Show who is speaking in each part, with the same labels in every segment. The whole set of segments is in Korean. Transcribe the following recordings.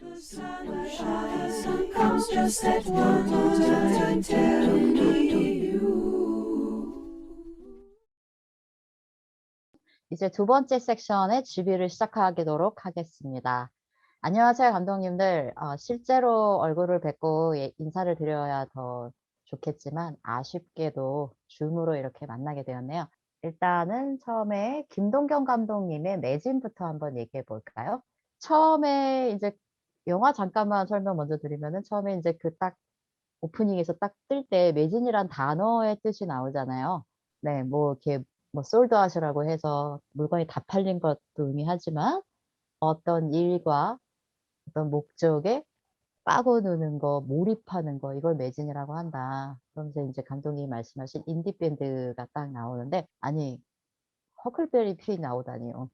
Speaker 1: Sun comes just at one time, tell me you.
Speaker 2: 이제 두 번째 섹션의 주비를 시작하도록 하겠습니다. 안녕하세요, 감독님들. 실제로 얼굴을 뵙고 인사를 드려야 더 좋겠지만 아쉽게도 줌으로 이렇게 만나게 되었네요. 일단은 처음에 김동경 감독님의 매진부터 한번 얘기해 볼까요? 처음에 이제 영화 잠깐만 설명 먼저 드리면은 처음에 이제 그 딱 오프닝에서 딱 뜰 때 매진이란 단어의 뜻이 나오잖아요. 네, 뭐 이렇게 뭐 솔드아웃이라고 해서 물건이 다 팔린 것도 의미하지만 어떤 일과 어떤 목적에 빠고드는 거, 몰입하는 거, 이걸 매진이라고 한다. 그러면서 이제 감독님이 말씀하신 인디밴드가 딱 나오는데, 아니, 허클베리 핀이 나오다니요.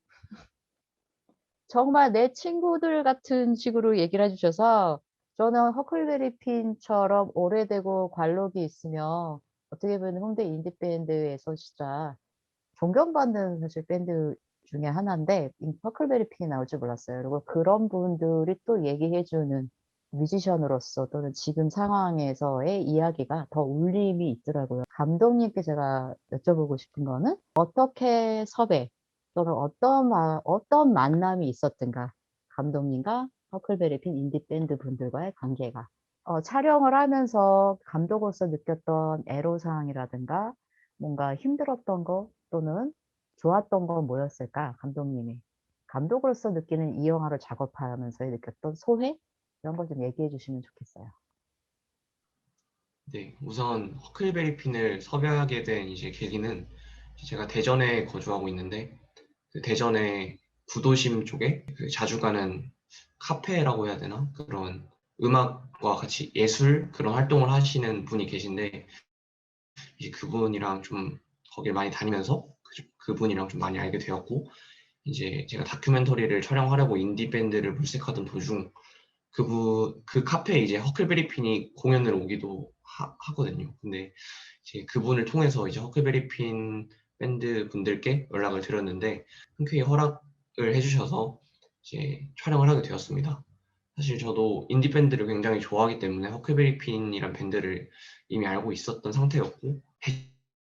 Speaker 2: 정말 내 친구들 같은 식으로 얘기를 해주셔서 저는 허클베리 핀처럼 오래되고 관록이 있으면 어떻게 보면 홍대 인디밴드에서 진짜 존경받는 사실 밴드 중에 하나인데 허클베리 핀이 나올 줄 몰랐어요. 그리고 그런 분들이 또 얘기해주는 뮤지션으로서 또는 지금 상황에서의 이야기가 더 울림이 있더라고요. 감독님께 제가 여쭤보고 싶은 거는 어떻게 섭외 또는 어떤 만남이 있었든가 감독님과 허클베리 핀 인디밴드 분들과의 관계가 촬영을 하면서 감독으로서 느꼈던 애로사항이라든가 뭔가 힘들었던 거 또는 좋았던 건 뭐였을까? 감독님이. 감독으로서 느끼는 이 영화를 작업하면서 느꼈던 소회? 이런 걸 좀 얘기해 주시면 좋겠어요.
Speaker 3: 네, 우선 허클베리 핀을 섭외하게 된 이제 계기는 제가 대전에 거주하고 있는데 그 대전의 구도심 쪽에 그 자주 가는 카페라고 해야 되나? 그런 음악과 같이 예술 그런 활동을 하시는 분이 계신데 이제 그분이랑 좀 거길 많이 다니면서 그분이랑 좀 많이 알게 되었고 이제 제가 다큐멘터리를 촬영하려고 인디밴드를 물색하던 도중 그 카페에 이제 허클베리 핀이 공연을 오기도 하거든요. 근데 이제 그분을 통해서 이제 허클베리 핀 밴드 분들께 연락을 드렸는데 흔쾌히 허락을 해주셔서 이제 촬영을 하게 되었습니다. 사실 저도 인디 밴드를 굉장히 좋아하기 때문에 허클베리 핀이란 밴드를 이미 알고 있었던 상태였고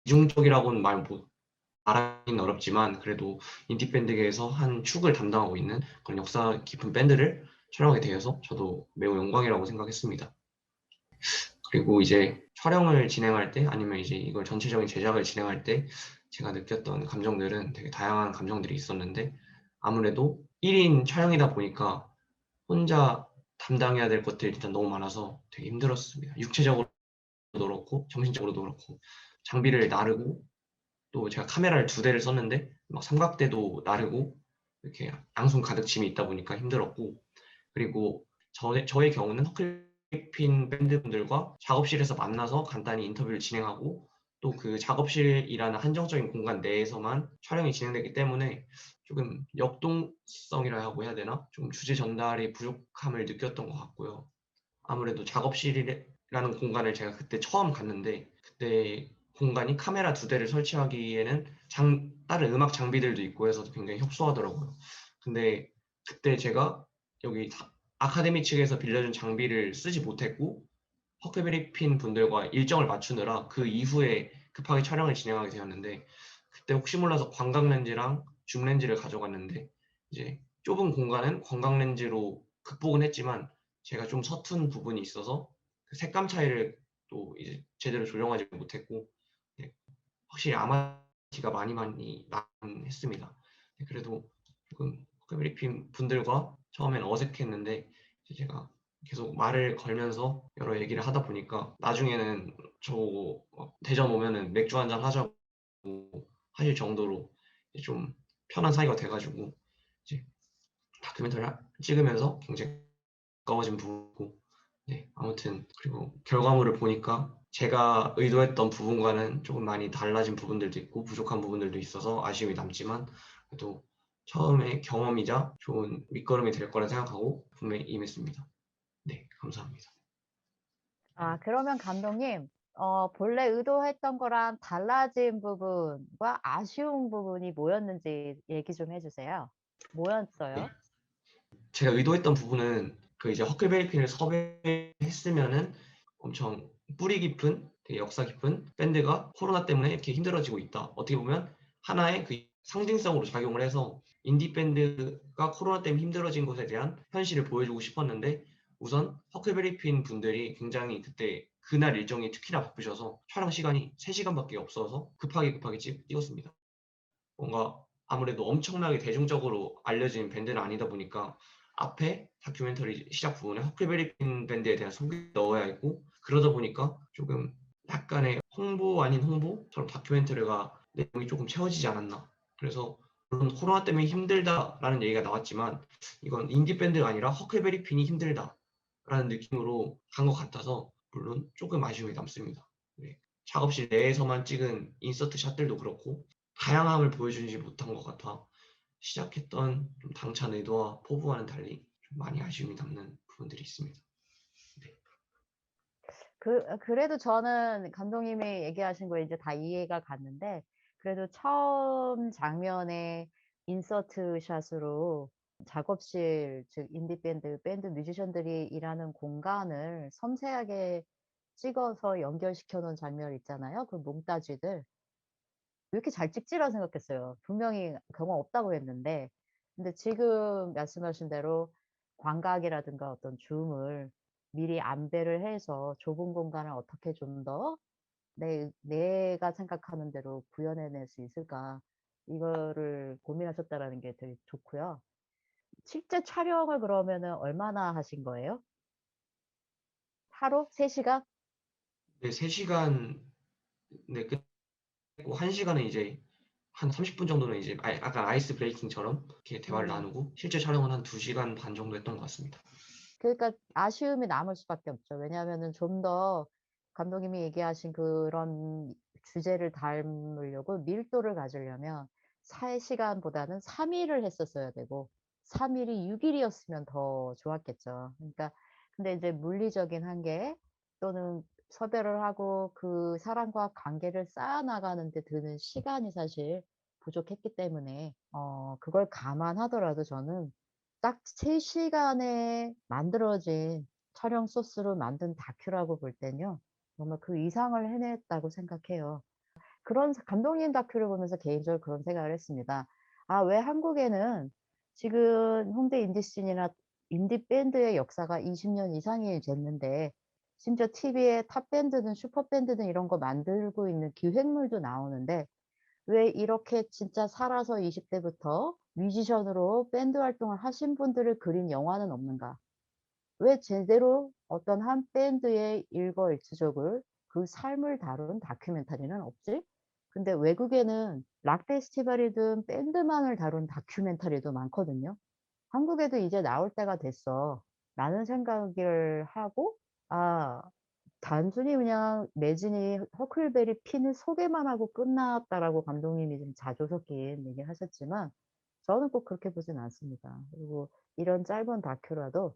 Speaker 3: 대중적이라고는 말하기는 어렵지만 그래도 인디 밴드계에서 한 축을 담당하고 있는 그런 역사 깊은 밴드를 촬영하게 되어서 저도 매우 영광이라고 생각했습니다. 그리고 이제 촬영을 진행할 때 아니면 이제 이걸 전체적인 제작을 진행할 때 제가 느꼈던 감정들은 되게 다양한 감정들이 있었는데 아무래도 1인 촬영이다 보니까 혼자 담당해야 될 것들이 일단 너무 많아서 되게 힘들었습니다. 육체적으로도 그렇고 정신적으로도 그렇고 장비를 나르고 또 제가 카메라를 2대를 썼는데 막 삼각대도 나르고 이렇게 양손 가득 짐이 있다 보니까 힘들었고 그리고 저의 경우는 허클핀 밴드분들과 작업실에서 만나서 간단히 인터뷰를 진행하고 또 그 작업실이라는 한정적인 공간 내에서만 촬영이 진행되기 때문에 조금 역동성이라고 해야 되나? 좀 주제 전달이 부족함을 느꼈던 것 같고요. 아무래도 작업실이라는 공간을 제가 그때 처음 갔는데 그때 공간이 카메라 2대를 설치하기에는 다른 음악 장비들도 있고 해서 굉장히 협소하더라고요. 근데 그때 제가 여기 아카데미 측에서 빌려준 장비를 쓰지 못했고 허클베리 핀 분들과 일정을 맞추느라 그 이후에 급하게 촬영을 진행하게 되었는데 그때 혹시 몰라서 광각 렌즈랑 줌 렌즈를 가져갔는데 이제 좁은 공간은 광각 렌즈로 극복은 했지만 제가 좀 서툰 부분이 있어서 그 색감 차이를 또 이제 제대로 조정하지 못했고 네, 확실히 아마티가 많이 나긴 했습니다. 네, 그래도 조금 허클베리 핀 분들과 처음엔 어색했는데 이제 제가 계속 말을 걸면서 여러 얘기를 하다 보니까 나중에는 저 대전 오면은 맥주 한잔 하자고 하실 정도로 좀 편한 사이가 돼가지고 이제 다큐멘터리 찍으면서 굉장히 가까워진 부분이고 네, 아무튼 그리고 결과물을 보니까 제가 의도했던 부분과는 조금 많이 달라진 부분들도 있고 부족한 부분들도 있어서 아쉬움이 남지만 그래도 처음에 경험이자 좋은 밑거름이 될 거라 생각하고 분명히 임했습니다. 네, 감사합니다.
Speaker 2: 그러면 감독님, 본래 의도했던 거랑 달라진 부분과 아쉬운 부분이 뭐였는지 얘기 좀 해주세요.
Speaker 3: 네,
Speaker 2: 뭐였어요?
Speaker 3: 제가 의도했던 부분은 그 이제 허클베리핀을 섭외했으면은 엄청 뿌리 깊은 되게 역사 깊은 밴드가 코로나 때문에 이렇게 힘들어지고 있다. 어떻게 보면 하나의 그 상징성으로 작용을 해서 인디 밴드가 코로나 때문에 힘들어진 것에 대한 현실을 보여주고 싶었는데 우선 허클베리핀 분들이 굉장히 그때 그날 일정이 특히나 바쁘셔서 촬영 시간이 3시간밖에 없어서 급하게 찍었습니다. 뭔가 아무래도 엄청나게 대중적으로 알려진 밴드는 아니다 보니까 앞에 다큐멘터리 시작 부분에 허클베리핀 밴드에 대한 소개를 넣어야 했고 그러다 보니까 조금 약간의 홍보 아닌 홍보처럼 다큐멘터리가 내용이 조금 채워지지 않았나. 그래서 물론 코로나 때문에 힘들다라는 얘기가 나왔지만 이건 인디 밴드가 아니라 허클베리핀이 힘들다라는 느낌으로 간 것 같아서 물론 조금 아쉬움이 남습니다. 네. 작업실 내에서만 찍은 인서트 샷들도 그렇고 다양함을 보여주지 못한 것 같아 시작했던 좀 당찬 의도와 포부와는 달리 좀 많이 아쉬움이 남는 부분들이 있습니다. 네.
Speaker 2: 그래도 저는 감독님이 얘기하신 거 이제 다 이해가 갔는데, 그래도 처음 장면에 인서트 샷으로 작업실, 즉 인디 밴드 뮤지션들이 일하는 공간을 섬세하게 찍어서 연결시켜 놓은 장면 있잖아요. 그 몽따주들. 왜 이렇게 잘 찍지라 생각했어요. 분명히 경험 없다고 했는데. 근데 지금 말씀하신 대로 광각이라든가 어떤 줌을 미리 안배를 해서 좁은 공간을 어떻게 좀 더 내가 생각하는 대로 구현해낼 수 있을까, 이거를 고민하셨다라는 게 되게 좋고요. 실제 촬영을 그러면은 얼마나 하신 거예요? 하루? 3시간?
Speaker 3: 네, 3시간 네, 끝고 1시간은 이제 한 30분 정도는 이제 약간 아이스 브레이킹처럼 이렇게 대화를
Speaker 2: 음.
Speaker 3: 나누고 실제 촬영은 한 2시간 반 정도 했던 것 같습니다.
Speaker 2: 그러니까 아쉬움이 남을 수밖에 없죠. 왜냐하면은 좀 더 감독님이 얘기하신 그런 주제를 담으려고 밀도를 가지려면 3시간보다는 3일을 했었어야 되고 3일이 6일이었으면 더 좋았겠죠. 그러니까 근데 이제 물리적인 한계 또는 섭외를 하고 그 사람과 관계를 쌓아나가는 데 드는 시간이 사실 부족했기 때문에 그걸 감안하더라도 저는 딱 3시간에 만들어진 촬영 소스로 만든 다큐라고 볼 땐요, 정말 그 이상을 해냈다고 생각해요. 그런 감독님 다큐를 보면서 개인적으로 그런 생각을 했습니다. 아, 왜 한국에는 지금 홍대 인디씬이나 인디 밴드의 역사가 20년 이상이 됐는데 심지어 TV에 탑 밴드든 슈퍼 밴드든 이런 거 만들고 있는 기획물도 나오는데 왜 이렇게 진짜 살아서 20 대부터 뮤지션으로 밴드 활동을 하신 분들을 그린 영화는 없는가? 왜 제대로 어떤 한 밴드의 일거일투족을 그 삶을 다룬 다큐멘터리는 없지? 근데 외국에는 락 페스티벌이든 밴드만을 다룬 다큐멘터리도 많거든요. 한국에도 이제 나올 때가 됐어. 라는 생각을 하고, 아, 단순히 그냥 매진이 허클베리 핀을 소개만 하고 끝났다라고 감독님이 좀 자조 섞인 얘기를 하셨지만, 저는 꼭 그렇게 보진 않습니다. 그리고 이런 짧은 다큐라도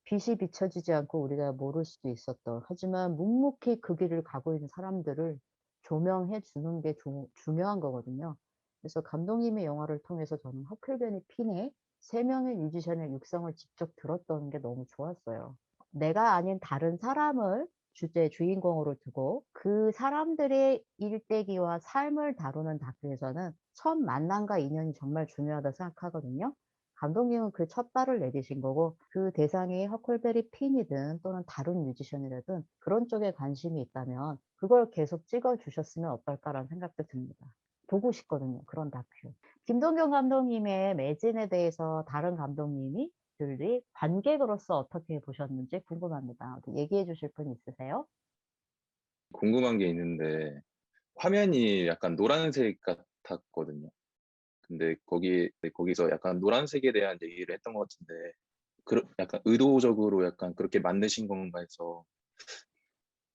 Speaker 2: 빛이 비춰지지 않고 우리가 모를 수도 있었던, 하지만 묵묵히 그 길을 가고 있는 사람들을 조명해 주는 게 중요한 거거든요. 그래서 감독님의 영화를 통해서 저는 허클베리 핀의 3명의 뮤지션의 육성을 직접 들었던 게 너무 좋았어요. 내가 아닌 다른 사람을 주인공으로 두고 그 사람들의 일대기와 삶을 다루는 다큐에서는 첫 만남과 인연이 정말 중요하다고 생각하거든요. 감독님은 그 첫 발을 내디신 거고 그 대상이 허클베리 핀이든 또는 다른 뮤지션이라든 그런 쪽에 관심이 있다면 그걸 계속 찍어 주셨으면 어떨까라는 생각도 듭니다. 보고 싶거든요, 그런 다큐. 김동경 감독님의 매진에 대해서 다른 감독님들이 관객으로서 어떻게 보셨는지 궁금합니다. 얘기해 주실 분 있으세요?
Speaker 4: 궁금한 게 있는데 화면이 약간 노란색 같았거든요. 근데 거기서 약간 노란색에 대한 얘기를 했던 것 같은데 약간 의도적으로 약간 그렇게 만드신 건가 해서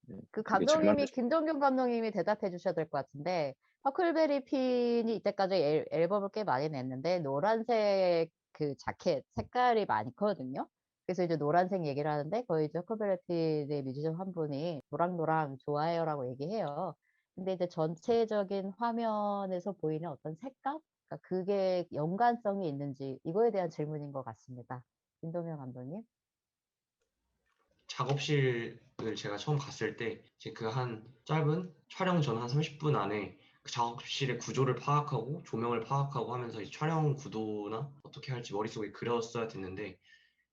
Speaker 4: 네,
Speaker 2: 그
Speaker 4: 그게 잘 만드셨.
Speaker 2: 김동균 감독님이 대답해 주셔야 될 것 같은데, 허클베리 핀이 이때까지 앨범을 꽤 많이 냈는데, 노란색 그 자켓 색깔이 많거든요. 그래서 이제 노란색 얘기를 하는데, 거의 이제 허클베리 핀의 뮤지션 한 분이 노랑노랑 좋아해요라고 얘기해요. 근데 이제 전체적인 화면에서 보이는 어떤 색감? 그러니까 그게 연관성이 있는지, 이거에 대한 질문인 것 같습니다. 김동균 감독님.
Speaker 3: 작업실을 제가 처음 갔을 때 이제 그 한 짧은 촬영 전 한 30분 안에 그 작업실의 구조를 파악하고 조명을 파악하고 하면서 이 촬영 구도나 어떻게 할지 머릿속에 그렸어야 됐는데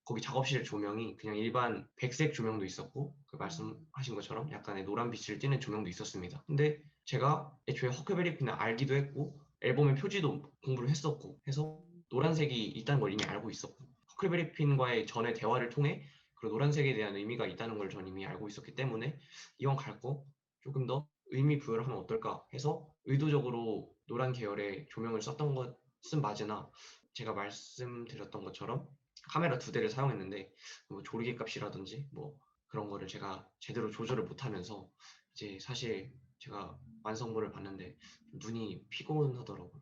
Speaker 3: 거기 작업실 조명이 그냥 일반 백색 조명도 있었고 그 말씀하신 것처럼 약간의 노란 빛을 띠는 조명도 있었습니다. 근데 제가 애초에 허클베리핀을 알기도 했고 앨범의 표지도 공부를 했었고 해서 노란색이 있다는 걸 이미 알고 있었고 허클베리핀과의 전의 대화를 통해 그 노란색에 대한 의미가 있다는 걸 전 이미 알고 있었기 때문에 이왕 갈 거 조금 더 의미 부여를 하면 어떨까 해서 의도적으로 노란 계열의 조명을 썼던 것은 맞으나 제가 말씀드렸던 것처럼 카메라 2대를 사용했는데 뭐 조리개 값이라든지 뭐 그런 거를 제가 제대로 조절을 못하면서 이제 사실 제가 완성본을 봤는데 눈이 피곤하더라고요.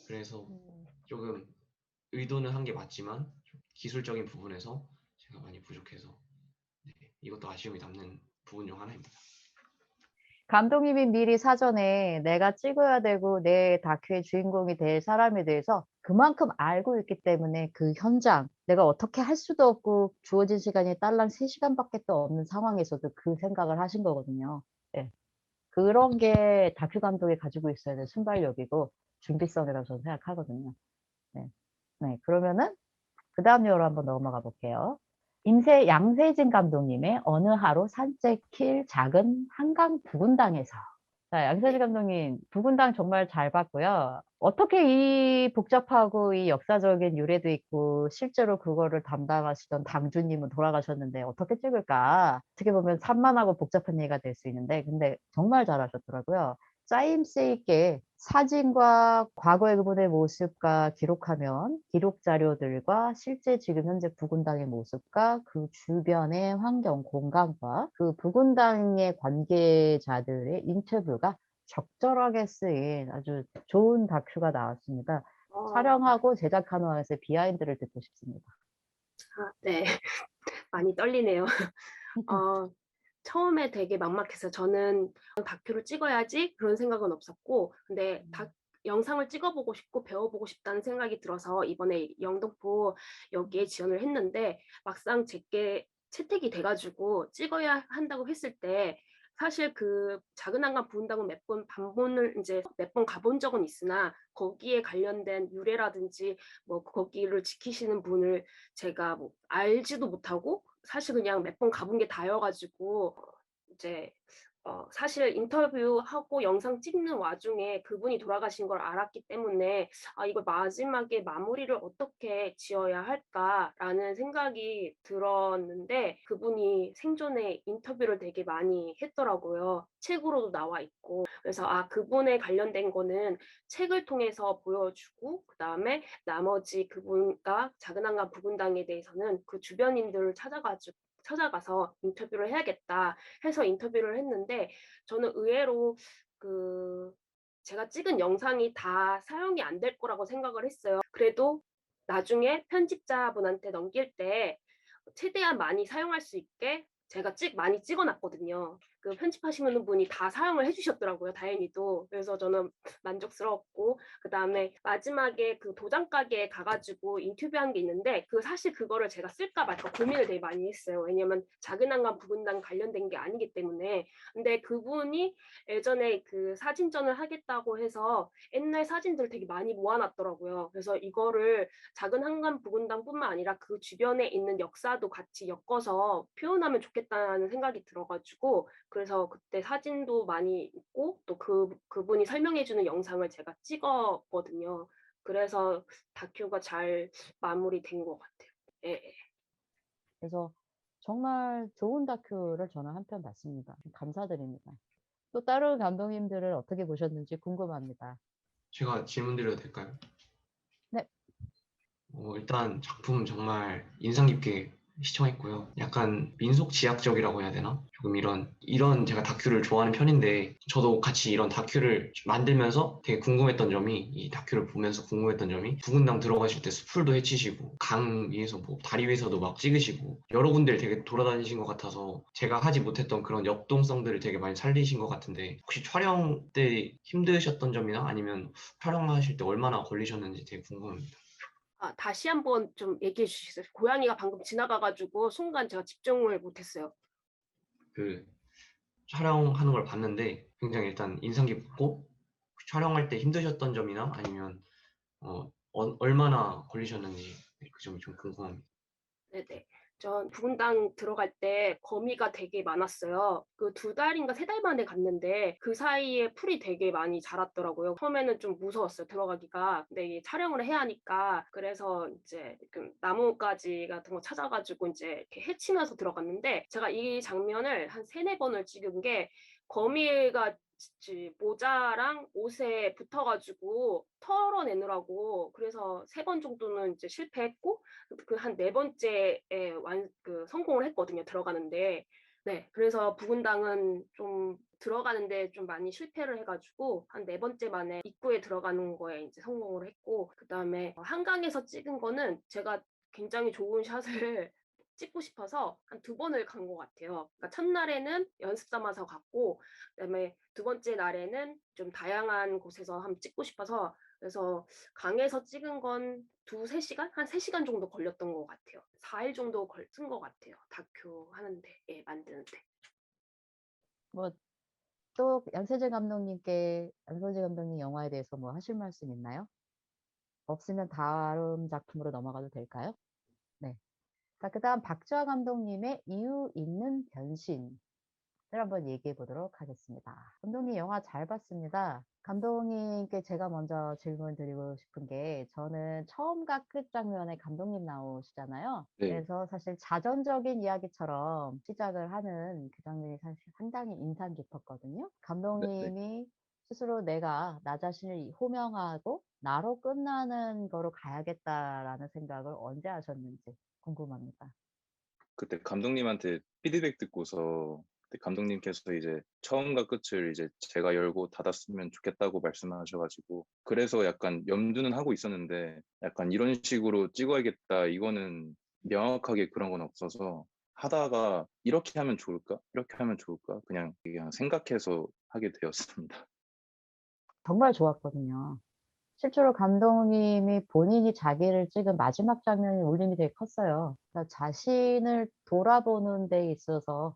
Speaker 3: 그래서 조금 의도는 한 게 맞지만 좀 기술적인 부분에서 제가 많이 부족해서 네, 이것도 아쉬움이 남는 부분 중 하나입니다.
Speaker 2: 감독님이 미리 사전에 내가 찍어야 되고 내 다큐의 주인공이 될 사람에 대해서 그만큼 알고 있기 때문에 그 현장, 내가 어떻게 할 수도 없고 주어진 시간이 딸랑 3시간밖에 또 없는 상황에서도 그 생각을 하신 거거든요. 예. 그런 게 다큐 감독이 가지고 있어야 될 순발력이고 준비성이라고 저는 생각하거든요. 네. 네. 그러면은 그다음 요로 한번 넘어가 볼게요. 양세진 감독님의 어느 하루 산책길 작은 한강 부근당에서. 자, 양세진 감독님, 부근당 정말 잘 봤고요. 어떻게 이 복잡하고 이 역사적인 유래도 있고 실제로 그거를 담당하시던 당주님은 돌아가셨는데 어떻게 찍을까? 어떻게 보면 산만하고 복잡한 얘기가 될 수 있는데 근데 정말 잘하셨더라고요. 짜임새 있게 사진과 과거의 그분의 모습과 기록하면 기록 자료들과 실제 지금 현재 부근당의 모습과 그 주변의 환경 공간과 그 부근당의 관계자들의 인터뷰가 적절하게 쓰인 아주 좋은 다큐가 나왔습니다. 촬영하고 제작한 와에서의 비하인드를 듣고 싶습니다.
Speaker 5: 네. 많이 떨리네요. 처음에 되게 막막했어요. 저는 다큐를 찍어야지 그런 생각은 없었고 근데 영상을 찍어보고 싶고 배워보고 싶다는 생각이 들어서 이번에 영등포 여기에 지원을 했는데 막상 제게 채택이 돼가지고 찍어야 한다고 했을 때 사실 그 작은 한강 부은당은 몇 번 가본 적은 있으나 거기에 관련된 유래라든지 뭐 거기를 지키시는 분을 제가 뭐 알지도 못하고 사실 그냥 몇 번 가본 게 다여가지고 이제 사실 인터뷰하고 영상 찍는 와중에 그분이 돌아가신 걸 알았기 때문에 이걸 마지막에 마무리를 어떻게 지어야 할까라는 생각이 들었는데 그분이 생전에 인터뷰를 되게 많이 했더라고요. 책으로도 나와 있고 그래서 그분에 관련된 거는 책을 통해서 보여주고 그다음에 나머지 그분과 작은 한강 부근당에 대해서는 그 주변인들을 찾아가서 인터뷰를 해야겠다 해서 인터뷰를 했는데 저는 의외로 제가 찍은 영상이 다 사용이 안 될 거라고 생각을 했어요. 그래도 나중에 편집자분한테 넘길 때 최대한 많이 사용할 수 있게 제가 많이 찍어놨거든요. 그 편집하시는 분이 다 사용을 해주셨더라고요. 다행히도. 그래서 저는 만족스러웠고 그다음에 마지막에 그 도장 가게에 가가지고 인터뷰한 게 있는데 사실 그거를 제가 쓸까 말까 고민을 되게 많이 했어요. 왜냐면 작은 한강 부근당 관련된 게 아니기 때문에. 근데 그분이 예전에 그 사진전을 하겠다고 해서 옛날 사진들을 되게 많이 모아놨더라고요. 그래서 이거를 작은 한강 부근당뿐만 아니라 그 주변에 있는 역사도 같이 엮어서 표현하면 좋겠다는 생각이 들어가지고 그래서 그때 사진도 많이 있고 또 그분이 설명해주는 영상을 제가 찍었거든요. 그래서 다큐가 잘 마무리된 것 같아요. 예.
Speaker 2: 그래서 정말 좋은 다큐를 저는 한 편 봤습니다. 감사드립니다. 또 다른 감독님들을 어떻게 보셨는지 궁금합니다.
Speaker 3: 제가 질문 드려도 될까요?
Speaker 2: 네.
Speaker 3: 일단 작품 정말 인상 깊게 시청했고요. 약간 민속 지향적이라고 해야 되나? 조금 이런 제가 다큐를 좋아하는 편인데 저도 같이 이런 다큐를 만들면서 되게 궁금했던 점이 이 다큐를 보면서 궁금했던 점이 부근당 들어가실 때 숲풀도 헤치시고 강 위에서 뭐 다리 위에서도 막 찍으시고 여러 군데를 되게 돌아다니신 것 같아서 제가 하지 못했던 그런 역동성들을 되게 많이 살리신 것 같은데 혹시 촬영 때 힘드셨던 점이나 아니면 촬영하실 때 얼마나 걸리셨는지 되게 궁금합니다.
Speaker 5: 다시 한번 좀 얘기해 주시겠어요? 고양이가 방금 지나가가지고 순간 제가 집중을 못했어요.
Speaker 3: 그 촬영하는 걸 봤는데 굉장히 일단 인상 깊고 촬영할 때 힘드셨던 점이나 아니면 얼마나 걸리셨는지 그 점이 좀 궁금합니다.
Speaker 5: 네네. 전 부분당 들어갈 때 거미가 되게 많았어요. 그 2달인가 3달 만에 갔는데 그 사이에 풀이 되게 많이 자랐더라고요. 처음에는 좀 무서웠어요, 들어가기가. 근데 이게 촬영을 해야 하니까 그래서 이제 그 나뭇가지 같은 거 찾아가지고 이제 이렇게 헤치면서 들어갔는데 제가 이 장면을 한 3-4번을 찍은 게 거미가 모자랑 옷에 붙어가지고 털어내느라고 그래서 3번 정도는 이제 실패했고 그 한 4번째에 성공을 했거든요, 들어가는데. 네. 그래서 부분당은 좀 들어가는데 좀 많이 실패를 해 가지고 한 4번째 만에 입구에 들어가는 거에 인제 성공을 했고 그다음에 한강에서 찍은 거는 제가 굉장히 좋은 샷을 찍고 싶어서 한 2번을 간 것 같아요. 그러니까 첫날에는 연습 삼아서 갔고 그다음에 2번째 날에는 좀 다양한 곳에서 한번 찍고 싶어서 그래서 강에서 찍은 건 2-3 시간? 한 3 시간 정도 걸렸던 것 같아요. 4일 정도 쓴 것 같아요, 다큐 하는데, 예, 만드는데.
Speaker 2: 뭐 또 양세재 감독님 영화에 대해서 뭐 하실 말씀 있나요? 없으면 다음 작품으로 넘어가도 될까요? 네. 자, 그다음 박주하 감독님의 이유 있는 변신을 한번 얘기해 보도록 하겠습니다. 감독님 영화 잘 봤습니다. 감독님께 제가 먼저 질문 드리고 싶은 게 저는 처음과 끝 장면에 감독님 나오시잖아요.
Speaker 4: 네.
Speaker 2: 그래서 사실 자전적인 이야기처럼 시작을 하는 그 장면이 사실 상당히 인상 깊었거든요.
Speaker 4: 네.
Speaker 2: 감독님이 스스로 내가 나 자신을 호명하고 나로 끝나는 거로 가야겠다라는 생각을 언제 하셨는지 궁금합니다.
Speaker 4: 그때 감독님한테 피드백 듣고서 그때 감독님께서 이제 처음과 끝을 이제 제가 열고 닫았으면 좋겠다고 말씀하셔가지고 그래서 약간 염두는 하고 있었는데 약간 이런 식으로 찍어야겠다 이거는 명확하게 그런 건 없어서 하다가 이렇게 하면 좋을까? 이렇게 하면 좋을까? 그냥 생각해서 하게 되었습니다.
Speaker 2: 정말 좋았거든요. 실제로 감독님이 본인이 자기를 찍은 마지막 장면에 울림이 되게 컸어요. 그러니까 자신을 돌아보는 데 있어서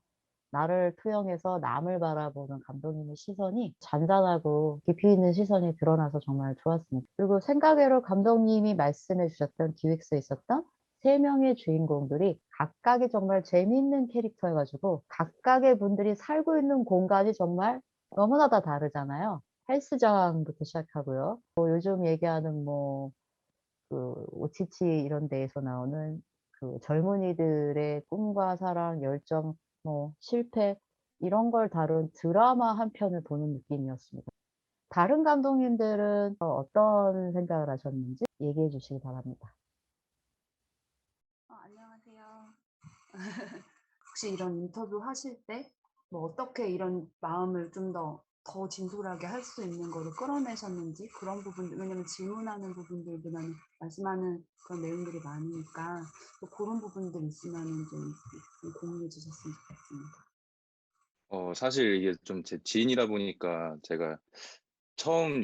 Speaker 2: 나를 투영해서 남을 바라보는 감독님의 시선이 잔잔하고 깊이 있는 시선이 드러나서 정말 좋았습니다. 그리고 생각외로 감독님이 말씀해 주셨던 기획서에 있었던 3명의 주인공들이 각각이 정말 재미있는 캐릭터여 가지고 각각의 분들이 살고 있는 공간이 정말 너무나 다 다르잖아요. 헬스장부터 시작하고요. 요즘 얘기하는 OTT 이런 데에서 나오는 그 젊은이들의 꿈과 사랑, 열정, 실패 이런 걸 다룬 드라마 한 편을 보는 느낌이었습니다. 다른 감독님들은 어떤 생각을 하셨는지 얘기해 주시기 바랍니다.
Speaker 6: 안녕하세요. 혹시 이런 인터뷰 하실 때 뭐 어떻게 이런 마음을 좀 더 진솔하게 할 수 있는 거를 끌어내셨는지 그런 부분들, 왜냐면 질문하는 부분들보다는 말씀하는 그런 내용들이 많으니까 또 그런 부분들 있으면은 좀 공유해 주셨으면 좋겠습니다.
Speaker 4: 사실 이게 좀 제 지인이다 보니까 제가 처음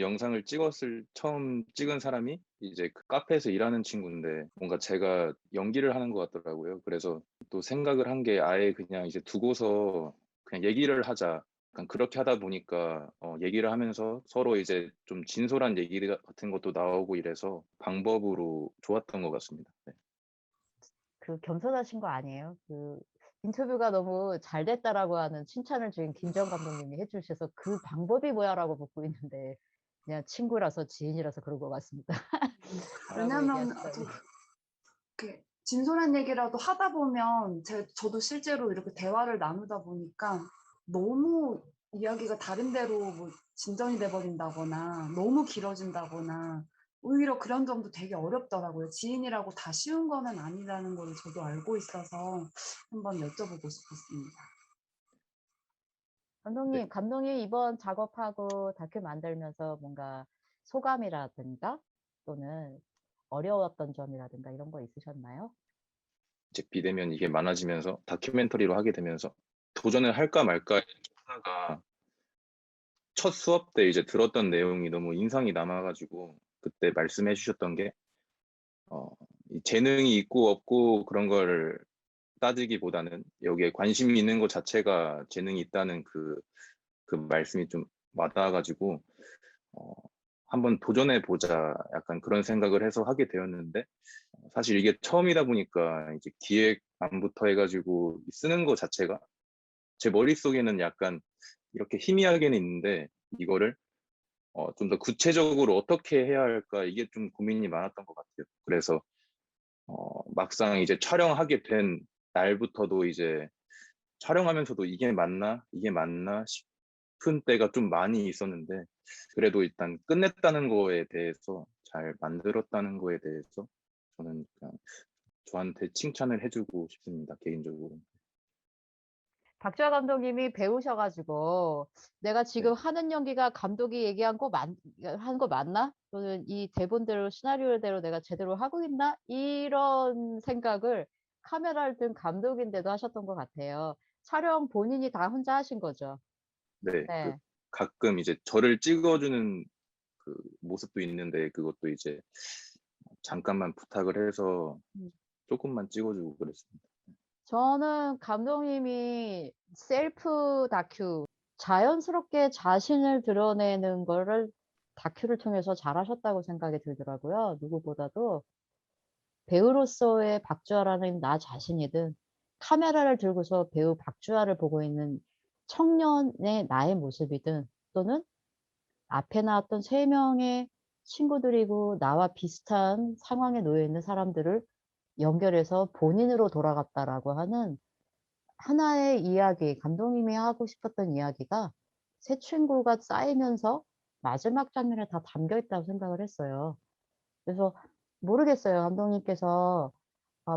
Speaker 4: 찍은 사람이 이제 그 카페에서 일하는 친구인데 뭔가 제가 연기를 하는 것 같더라고요. 그래서 또 생각을 한 게 아예 그냥 이제 두고서 그냥 얘기를 하자. 약간 그렇게 하다 보니까 얘기를 하면서 서로 이제 좀 진솔한 얘기 같은 것도 나오고 이래서 방법으로 좋았던 것 같습니다. 네.
Speaker 2: 겸손하신 거 아니에요? 인터뷰가 너무 잘 됐다라고 하는 칭찬을 지금 김정 감독님이 해 주셔서 "그 방법이 뭐야?"라고 묻고 있는데 그냥 친구라서 지인이라서 그런 것 같습니다. 라고
Speaker 6: 왜냐면
Speaker 2: 얘기하시더니.
Speaker 6: 이렇게 진솔한 얘기라도 하다 보면 저도 실제로 이렇게 대화를 나누다 보니까 너무 이야기가 다른 데로 뭐 진전이 돼 버린다거나 너무 길어진다거나 오히려 그런 점도 되게 어렵더라고요. 지인이라고 다 쉬운 거는 아니라는 걸 저도 알고 있어서 한번 여쭤보고 싶었습니다.
Speaker 4: 네.
Speaker 2: 감독님 이번 작업하고 다큐 만들면서 뭔가 소감이라든가 또는 어려웠던 점이라든가 이런 거 있으셨나요?
Speaker 4: 이제 비대면 이게 많아지면서 다큐멘터리로 하게 되면서 도전을 할까 말까 하다가 첫 수업 때 이제 들었던 내용이 너무 인상이 남아가지고 그때 말씀해 주셨던 게 이 재능이 있고 없고 그런 걸 따지기보다는 여기에 관심이 있는 것 자체가 재능이 있다는 그 말씀이 좀 와닿아가지고 한번 도전해 보자 약간 그런 생각을 해서 하게 되었는데 사실 이게 처음이다 보니까 이제 기획안부터 해가지고 쓰는 것 자체가 제 머릿속에는 약간 이렇게 희미하게는 있는데 이거를 좀 더 구체적으로 어떻게 해야 할까 이게 좀 고민이 많았던 것 같아요. 그래서 막상 이제 촬영하게 된 날부터도 이제 촬영하면서도 이게 맞나 싶은 때가 좀 많이 있었는데 그래도 일단 끝냈다는 거에 대해서 잘 만들었다는 거에 대해서 저는 그냥 저한테 칭찬을 해주고 싶습니다. 개인적으로.
Speaker 2: 박주하 감독님이 배우셔가지고 내가 지금
Speaker 4: 네.
Speaker 2: 하는 연기가 감독이 얘기한 거 한 거 맞나? 또는 이 대본대로 시나리오대로 내가 제대로 하고 있나? 이런 생각을 카메라를 든 감독인데도 하셨던 것 같아요. 촬영 본인이 다 혼자 하신 거죠.
Speaker 4: 네.
Speaker 2: 네.
Speaker 4: 가끔 이제 저를 찍어주는 그 모습도 있는데 그것도 이제 잠깐만 부탁을 해서
Speaker 2: 음.
Speaker 4: 조금만 찍어주고 그랬습니다.
Speaker 2: 저는 감독님이 셀프 다큐, 자연스럽게 자신을 드러내는 거를 다큐를 통해서 잘하셨다고 생각이 들더라고요. 누구보다도 배우로서의 박주하라는 나 자신이든 카메라를 들고서 배우 박주하를 보고 있는 청년의 나의 모습이든 또는 앞에 나왔던 3명의 친구들이고 나와 비슷한 상황에 놓여 있는 사람들을 연결해서 본인으로 돌아갔다라고 하는 하나의 이야기, 감독님이 하고 싶었던 이야기가 세 친구가 쌓이면서 마지막 장면에 다 담겨 있다고 생각을 했어요. 그래서 모르겠어요. 감독님께서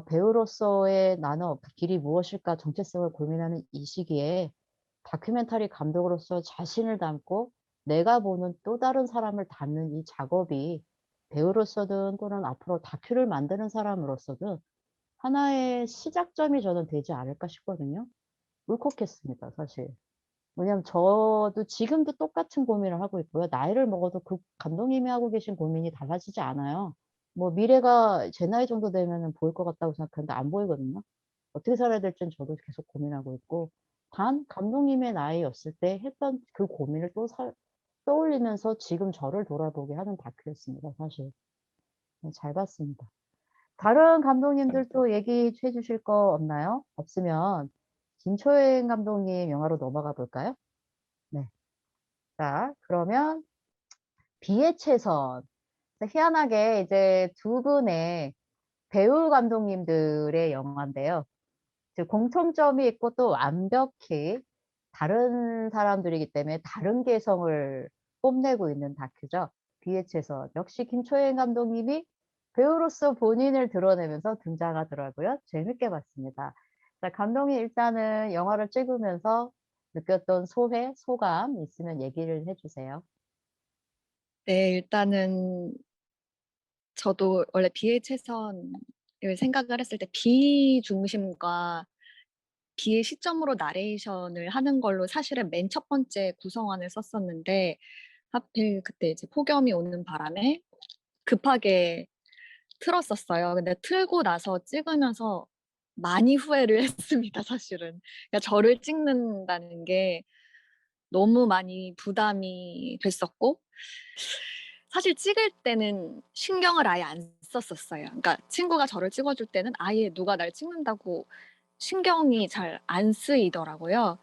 Speaker 2: 배우로서의 나는 길이 무엇일까 정체성을 고민하는 이 시기에 다큐멘터리 감독으로서 자신을 담고 내가 보는 또 다른 사람을 담는 이 작업이 배우로서든 또는 앞으로 다큐를 만드는 사람으로서든 하나의 시작점이 저는 되지 않을까 싶거든요. 울컥했습니다, 사실. 왜냐면 저도 지금도 똑같은 고민을 하고 있고요. 나이를 먹어도 그 감독님이 하고 계신 고민이 달라지지 않아요. 뭐 미래가 제 나이 정도 되면은 보일 것 같다고 생각하는데 안 보이거든요. 어떻게 살아야 될지는 저도 계속 고민하고 있고, 단 감독님의 나이였을 때 했던 그 고민을 또 떠올리면서 지금 저를 돌아보게 하는 다큐였습니다, 사실. 네, 잘 봤습니다. 다른 감독님들
Speaker 4: 감사합니다.
Speaker 2: 또 얘기해 주실 거 없나요? 없으면 김초행 감독님 영화로 넘어가 볼까요? 네. 자, 그러면 비의 최선. 희한하게 이제 두 분의 배우 감독님들의 영화인데요. 즉 공통점이 있고 또 완벽히 다른 사람들이기 때문에 다른 개성을 뽐내고 있는 다큐죠. 비의 최선. 역시 김초행 감독님이 배우로서 본인을 드러내면서 등장하더라고요. 재밌게 봤습니다. 자, 감독님 일단은 영화를 찍으면서 느꼈던 소감 있으면 얘기를 해주세요.
Speaker 7: 네, 일단은 저도 원래 비의 최선을 생각을 했을 때 비중심과 비의 시점으로 나레이션을 하는 걸로 사실은 맨 첫 번째 구성안을 썼었는데 하필 그때 이제 폭염이 오는 바람에 급하게 틀었었어요. 근데 틀고 나서 찍으면서 많이 후회를 했습니다, 사실은. 그러니까 저를 찍는다는 게 너무 많이 부담이 됐었고 사실 찍을 때는 신경을 아예 안 썼었어요. 그러니까 친구가 저를 찍어줄 때는 아예 누가 날 찍는다고 신경이 잘 안 쓰이더라고요.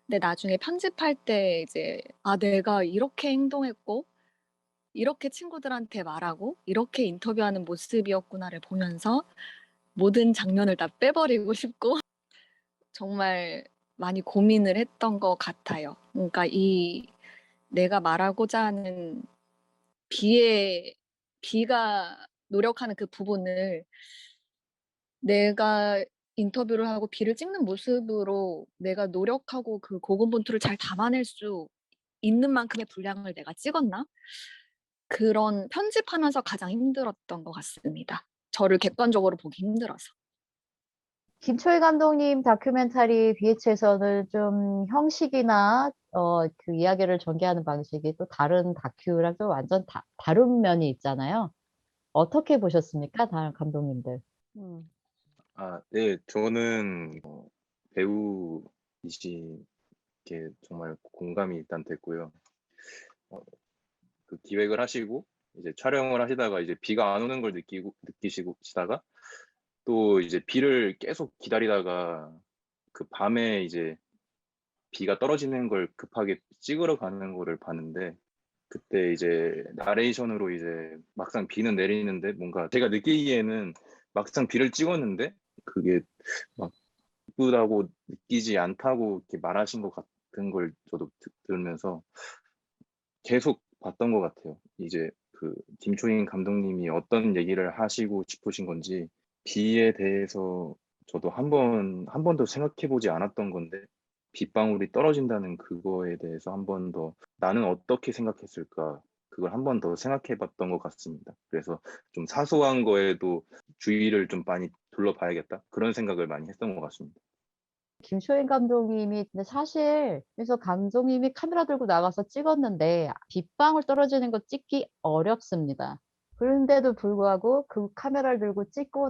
Speaker 7: 근데 나중에 편집할 때 이제 내가 이렇게 행동했고 이렇게 친구들한테 말하고 이렇게 인터뷰하는 모습이었구나를 보면서 모든 장면을 다 빼버리고 싶고 정말 많이 고민을 했던 것 같아요. 그러니까 이 내가 말하고자 하는 비가 노력하는 그 부분을 내가 인터뷰를 하고 비를 찍는 모습으로 내가 노력하고 그 고군분투를 잘 담아낼 수 있는 만큼의 분량을 내가 찍었나? 그런 편집하면서 가장 힘들었던 것 같습니다. 저를 객관적으로 보기 힘들어서.
Speaker 2: 김초희 감독님 다큐멘터리 BH에서는 좀 형식이나 그 이야기를 전개하는 방식이 또 다른 다큐랑 또 완전 다른 면이 있잖아요. 어떻게 보셨습니까? 다른 감독님들.
Speaker 4: 네, 저는 배우이신 게 정말 공감이 일단 됐고요. 그 기획을 하시고 이제 촬영을 하시다가 이제 비가 안 오는 걸 느끼시다가 또 이제 비를 계속 기다리다가 그 밤에 이제 비가 떨어지는 걸 급하게 찍으러 가는 거를 봤는데, 그때 이제 나레이션으로 이제 막상 비는 내리는데 뭔가 제가 느끼기에는 막상 비를 찍었는데 그게 막 이쁘다고 느끼지 않다고 이렇게 말하신 것 같은 걸 저도 들으면서 계속 봤던 것 같아요. 이제 그 김초인 감독님이 어떤 얘기를 하시고 싶으신 건지, 비에 대해서 저도 한 번도 생각해 보지 않았던 건데 빗방울이 떨어진다는 그거에 대해서 한 번 더 나는 어떻게 생각했을까, 그걸 한 번 더 생각해 봤던 것 같습니다. 그래서 좀 사소한 거에도 주의를 좀 많이 둘러봐야겠다, 그런 생각을 많이 했던 것 같습니다.
Speaker 2: 김초인 감독님이 근데 사실 그래서 감독님이 카메라 들고 나가서 찍었는데 빗방울 떨어지는 거 찍기 어렵습니다. 그런데도 불구하고 그 카메라를 들고 찍으러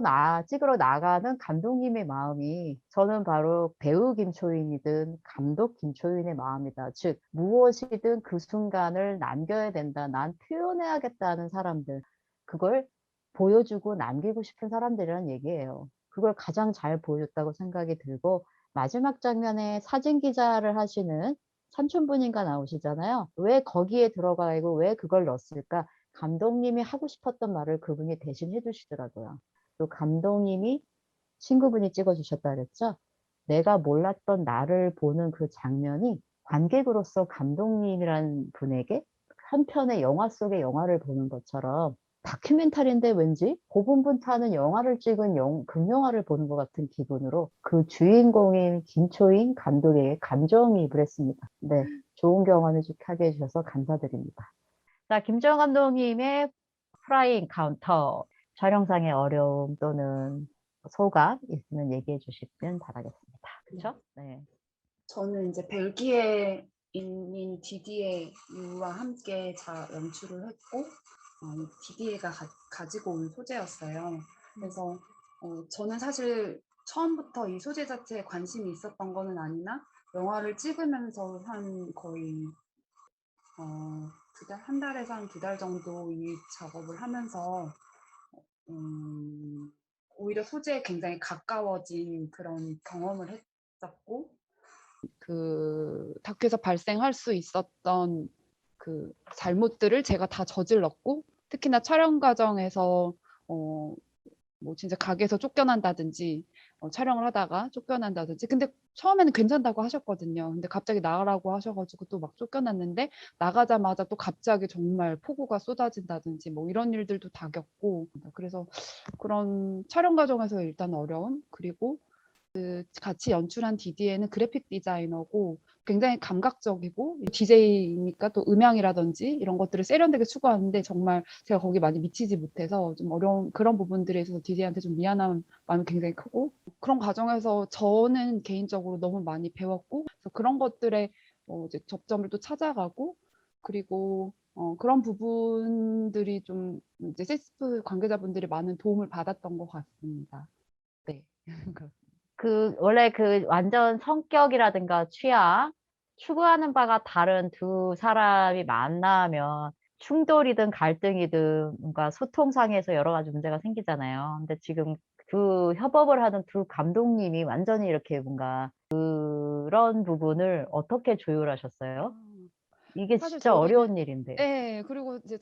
Speaker 2: 나가는 감독님의 마음이 저는 바로 배우 김초인이든 감독 김초인의 마음이다. 즉 무엇이든 그 순간을 남겨야 된다. 난 표현해야겠다는 사람들. 그걸 보여주고 남기고 싶은 사람들이란 얘기예요. 그걸 가장 잘 보여줬다고 생각이 들고 마지막 장면에 사진 기자를 하시는 삼촌분인가 나오시잖아요. 왜 거기에 들어가고 왜 그걸 넣었을까? 감독님이 하고 싶었던 말을 그분이 대신 해주시더라고요. 또 감독님이 친구분이 찍어주셨다 그랬죠? 내가 몰랐던 나를 보는 그 장면이 관객으로서 감독님이란 분에게 한 편의 영화 속의 영화를 보는 것처럼 다큐멘터리인데 왠지 고분분 타는 영화를 찍은 금영화를 보는 것 같은 기분으로 그 주인공인 김초인 감독에게 감정이입을 했습니다. 네, 좋은 경험을 하게 해주셔서 감사드립니다. 자, 김정은 감독님의 프라이 카운터 촬영상의 어려움 또는 소감 있으면 얘기해 주시면 바라겠습니다. 그렇죠? 네.
Speaker 6: 저는 이제 벨기에인인 디디에유와 함께 연출을 했고, 디디에가 가지고 온 소재였어요. 그래서 저는 사실 처음부터 이 소재 자체에 관심이 있었던 거는 아니나 영화를 찍으면서 한 거의 한 달에서 한 2달 정도 이 작업을 하면서 오히려 소재에 굉장히 가까워진 그런 경험을 했었고,
Speaker 8: 그 다큐에서 발생할 수 있었던 그 잘못들을 제가 다 저질렀고, 특히나 촬영 과정에서 뭐 진짜 가게에서 쫓겨난다든지 촬영을 하다가 쫓겨난다든지, 근데 처음에는 괜찮다고 하셨거든요. 근데 갑자기 나가라고 하셔가지고 또 막 쫓겨났는데 나가자마자 또 갑자기 정말 폭우가 쏟아진다든지 뭐 이런 일들도 다 겪고, 그래서 그런 촬영 과정에서 일단 어려움, 그리고 같이 연출한 디디에는 그래픽 디자이너고 굉장히 감각적이고 DJ니까 또 음향이라든지 이런 것들을 세련되게 추구하는데 정말 제가 거기 많이 미치지 못해서 좀 어려운 그런 부분들에 있어서 디디에한테 좀 미안한 마음이 굉장히 크고, 그런 과정에서 저는 개인적으로 너무 많이 배웠고, 그래서 그런 것들에 이제 접점을 또 찾아가고, 그리고 그런 부분들이 좀 이제 세스프 관계자분들이 많은 도움을 받았던 것 같습니다. 네.
Speaker 2: 원래 완전 성격이라든가 취향, 추구하는 바가 다른 두 사람이 만나면 충돌이든 갈등이든 뭔가 소통상에서 여러 가지 문제가 생기잖아요. 근데 지금 협업을 하는 두 감독님이 완전히 이렇게 뭔가 그런 부분을 어떻게 조율하셨어요? 이게
Speaker 8: 사실
Speaker 2: 진짜 어려운 일인데.
Speaker 8: 네, 그리고 이제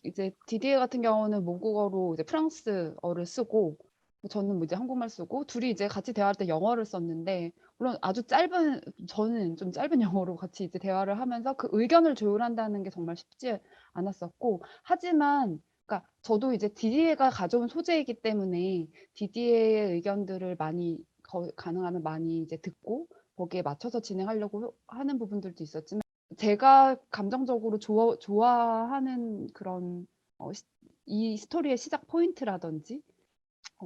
Speaker 8: 이제 디디에 같은 경우는 모국어로 이제 프랑스어를 쓰고, 저는 뭐 이제 한국말 쓰고, 둘이 이제 같이 대화할 때 영어를 썼는데, 물론 저는 좀 짧은 영어로 같이 이제 대화를 하면서 그 의견을 조율한다는 게 정말 쉽지 않았었고, 하지만 그러니까 저도 이제 디디에가 가져온 소재이기 때문에 디디에의 의견들을 가능하면 많이 이제 듣고 거기에 맞춰서 진행하려고 하는 부분들도 있었지만, 제가 감정적으로 좋아하는 그런 이 스토리의 시작 포인트라든지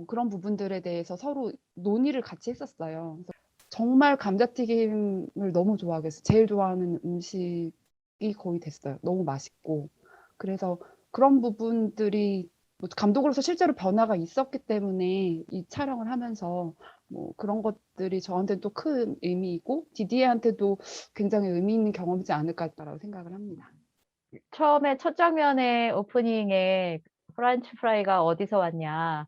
Speaker 8: 그런 부분들에 대해서 서로 논의를 같이 했었어요. 그래서 정말 감자튀김을 너무 좋아하겠어요. 제일 좋아하는 음식이 거의 됐어요. 너무 맛있고. 그래서 그런 부분들이 뭐 감독으로서 실제로 변화가 있었기 때문에 이 촬영을 하면서 뭐 그런 것들이 저한테는 또 큰 의미이고 디디에한테도 굉장히 의미 있는 경험이지 않을까라고 생각을 합니다.
Speaker 2: 처음에 첫 장면에 오프닝에 프렌치 프라이가 어디서 왔냐라고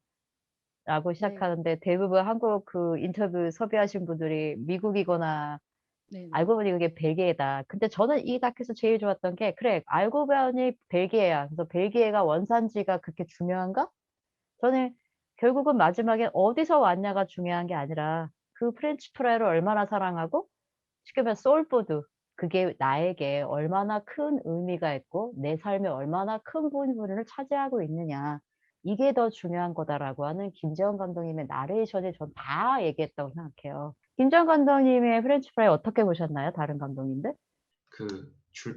Speaker 8: 네,
Speaker 2: 시작하는데 대부분 한국 그 인터뷰 섭외하신 분들이 미국이거나
Speaker 8: 네, 네.
Speaker 2: 알고 보니 그게 벨기에다. 근데 저는 이 다큐에서 제일 좋았던 게 그래 알고 보니 벨기에야. 그래서 벨기에가 원산지가 그렇게 중요한가? 저는 결국은 마지막에 어디서 왔냐가 중요한 게 아니라 그 프렌치 프라이를 얼마나 사랑하고 쉽게 말해 소울푸드 그게 나에게 얼마나 큰 의미가 있고 내 삶에 얼마나 큰 부분을 차지하고 있느냐 이게 더 중요한 거다라고 하는 김재원 감독님의 나레이션이 전 다 얘기했다고 생각해요. 김재원 감독님의 프렌치 프라이 어떻게 보셨나요? 다른 감독님들?
Speaker 3: 그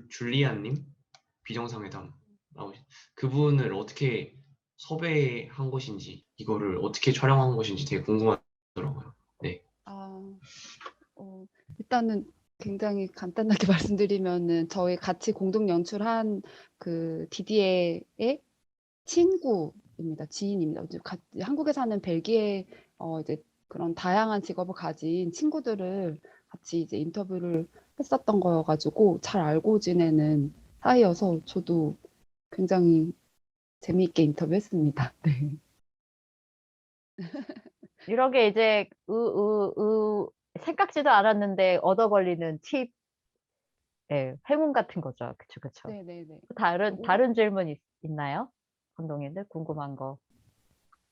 Speaker 3: 줄리안님 비정상회담 나오신 그분을 어떻게 섭외한 것인지 이거를 어떻게 촬영한 것인지 되게 궁금하더라고요. 네.
Speaker 8: 아, 일단은 굉장히 간단하게 말씀드리면은 저희 같이 공동 연출한 그 디디에의 친구입니다. 지인입니다. 한국에 사는 벨기에 이제 그런 다양한 직업을 가진 친구들을 같이 이제 인터뷰를 했었던 거여가지고 잘 알고 지내는 사이여서 저도 굉장히 재미있게 인터뷰했습니다. 네.
Speaker 2: 이런 게 이제 생각지도 않았는데 얻어 걸리는 팁, 예, 행운 같은 거죠. 그쵸, 그쵸.
Speaker 8: 네네네.
Speaker 2: 다른 질문 있나요? 감독님들 궁금한 거.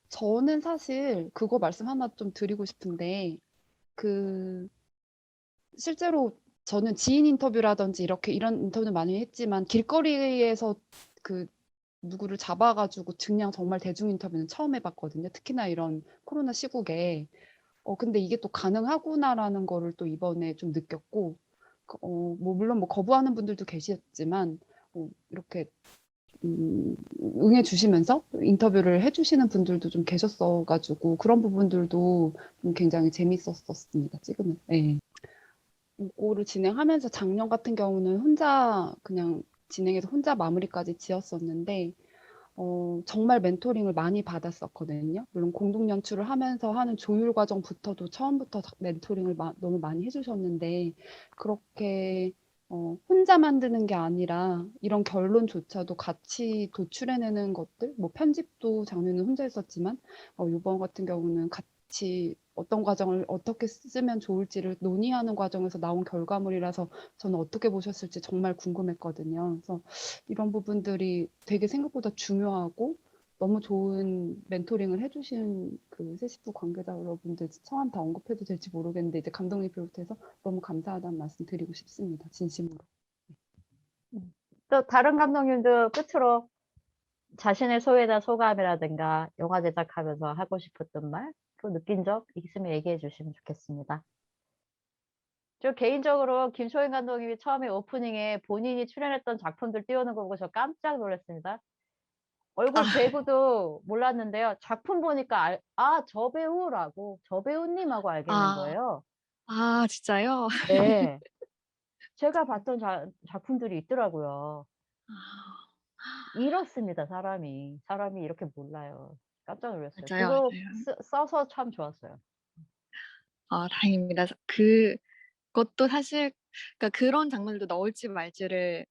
Speaker 8: 저는 사실 그거 말씀 하나 좀 드리고 싶은데 그 실제로 저는 지인 인터뷰라든지 이런 인터뷰는 많이 했지만 길거리에서 그 누구를 잡아가지고 그냥 정말 대중 인터뷰는 처음 해봤거든요. 특히나 이런 코로나 시국에. 근데 이게 또 가능하구나라는 거를 또 이번에 좀 느꼈고, 뭐 물론 뭐 거부하는 분들도 계셨지만 이렇게 응해 주시면서 인터뷰를 해주시는 분들도 좀 계셨어가지고 그런 부분들도 좀 굉장히 재밌었었습니다. 찍으면. 네. 이거를 진행하면서 작년 같은 경우는 혼자 그냥 진행해서 혼자 마무리까지 지었었는데 정말 멘토링을 많이 받았었거든요. 물론 공동 연출을 하면서 하는 조율 과정부터도 처음부터 멘토링을 너무 많이 해주셨는데 그렇게 혼자 만드는 게 아니라 이런 결론조차도 같이 도출해내는 것들, 뭐 편집도 장르는 혼자 했었지만 이번 같은 경우는 같이 어떤 과정을 어떻게 쓰면 좋을지를 논의하는 과정에서 나온 결과물이라서 저는 어떻게 보셨을지 정말 궁금했거든요. 그래서 이런 부분들이 되게 생각보다 중요하고 너무 좋은 멘토링을 해주신 그 세시프 관계자 여러분들 성함 다 언급해도 될지 모르겠는데 이제 감독님 비롯해서 너무 감사하다는 말씀 드리고 싶습니다. 진심으로.
Speaker 2: 또 다른 감독님도 끝으로 자신의 소회나 소감이라든가 영화 제작하면서 하고 싶었던 말, 또 느낀 적 있으면 얘기해 주시면 좋겠습니다. 저 개인적으로 김초인 감독님이 처음에 오프닝에 본인이 출연했던 작품들 띄우는 거 보고 저 깜짝 놀랐습니다. 얼굴 배우도 몰랐는데요. 작품 보니까 저 배우라고, 저 배우님하고 알게 된
Speaker 7: 아,
Speaker 2: 거예요.
Speaker 7: 진짜요?
Speaker 2: 네. 제가 봤던 작품들이 있더라고요. 이렇습니다, 사람이. 사람이 이렇게 몰라요. 깜짝 놀랐어요.
Speaker 7: 맞아요,
Speaker 2: 그거
Speaker 7: 맞아요.
Speaker 2: 써서 참 좋았어요.
Speaker 7: 다행입니다. 그것도 사실, 그러니까 그런 장면들도 넣을지 말지를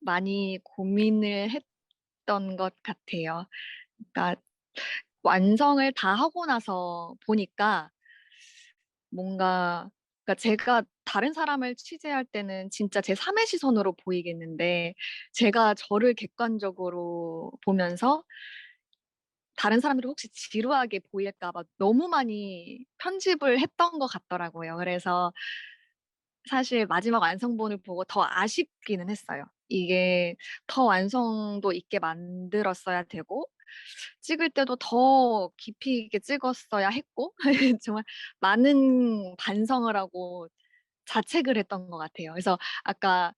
Speaker 7: 많이 고민을 했던 것 같아요. 그러니까 완성을 다 하고 나서 보니까 뭔가, 그러니까 제가 다른 사람을 취재할 때는 진짜 제 3의 시선으로 보이겠는데, 제가 저를 객관적으로 보면서 다른 사람들이 혹시 지루하게 보일까 봐 너무 많이 편집을 했던 것 같더라고요. 그래서 사실 마지막 완성본을 보고 더 아쉽기는 했어요. 이게 더 완성도 있게 만들었어야 되고, 찍을 때도 더 깊이 있게 찍었어야 했고, 정말 많은 반성을 하고 자책을 했던 것 같아요. 그래서 아까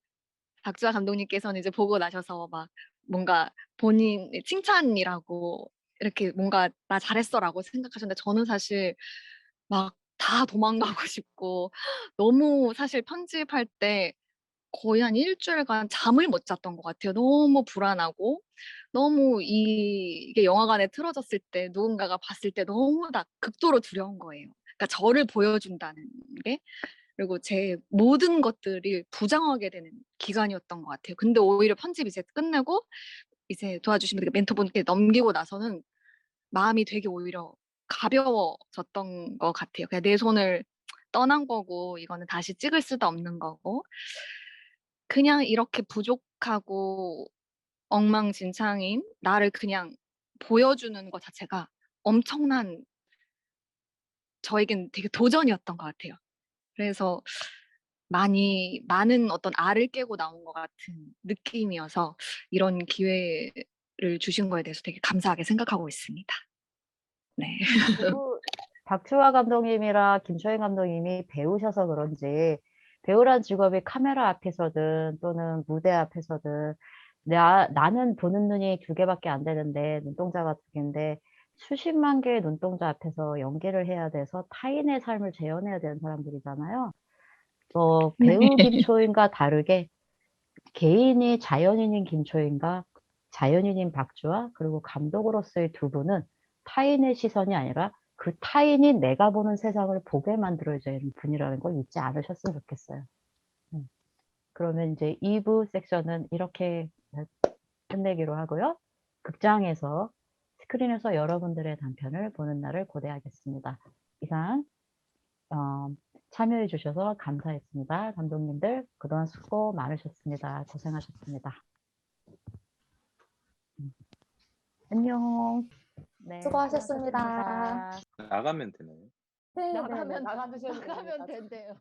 Speaker 7: 박주아 감독님께서는 이제 보고 나셔서 막 뭔가 본인 칭찬이라고 이렇게 뭔가 나 잘했어라고 생각하셨는데 저는 사실 막 다 도망가고 싶고 너무 사실 편집할 때 거의 한 일주일간 잠을 못 잤던 것 같아요. 너무 불안하고 너무 이게 영화관에 틀어졌을 때 누군가가 봤을 때 너무 다 극도로 두려운 거예요. 그러니까 저를 보여준다는 게. 그리고 제 모든 것들이 부정하게 되는 기간이었던 것 같아요. 근데 오히려 편집 이제 끝내고 이제 도와주신 분들 멘토분께 넘기고 나서는 마음이 되게 오히려 가벼워졌던 것 같아요. 그냥 내 손을 떠난 거고 이거는 다시 찍을 수도 없는 거고 그냥 이렇게 부족하고 엉망진창인 나를 그냥 보여주는 것 자체가 엄청난 저에겐 되게 도전이었던 것 같아요. 그래서 많은 어떤 알을 깨고 나온 것 같은 느낌이어서 이런 기회를 주신 거에 대해서 되게 감사하게 생각하고 있습니다. 네.
Speaker 2: 그리고 박주화 감독님이랑 김초희 감독님이 배우셔서 그런지 배우란 직업이 카메라 앞에서든 또는 무대 앞에서든 나는 보는 눈이 두 개밖에 안 되는데 눈동자가 두 개인데 수십만 개의 눈동자 앞에서 연기를 해야 돼서 타인의 삶을 재현해야 되는 사람들이잖아요. 배우
Speaker 7: 네.
Speaker 2: 김초희과 다르게 개인이 자연인인 김초희과 자연인인 박주화 그리고 감독으로서의 두 분은 타인의 시선이 아니라 그 타인이 내가 보는 세상을 보게 만들어야 되는 분이라는 걸 잊지 않으셨으면 좋겠어요. 그러면 이제 2부 섹션은 이렇게 끝내기로 하고요. 극장에서 스크린에서 여러분들의 단편을 보는 날을 고대하겠습니다. 이상 참여해 주셔서 감사했습니다. 감독님들 그동안 수고 많으셨습니다. 고생하셨습니다. 안녕. 네,
Speaker 9: 수고하셨습니다.
Speaker 2: 수고하셨습니다.
Speaker 4: 나가면 되나요?
Speaker 9: 네, 네, 네.
Speaker 2: 나가면
Speaker 9: 나가주셔도 됩니다.
Speaker 2: 된대요.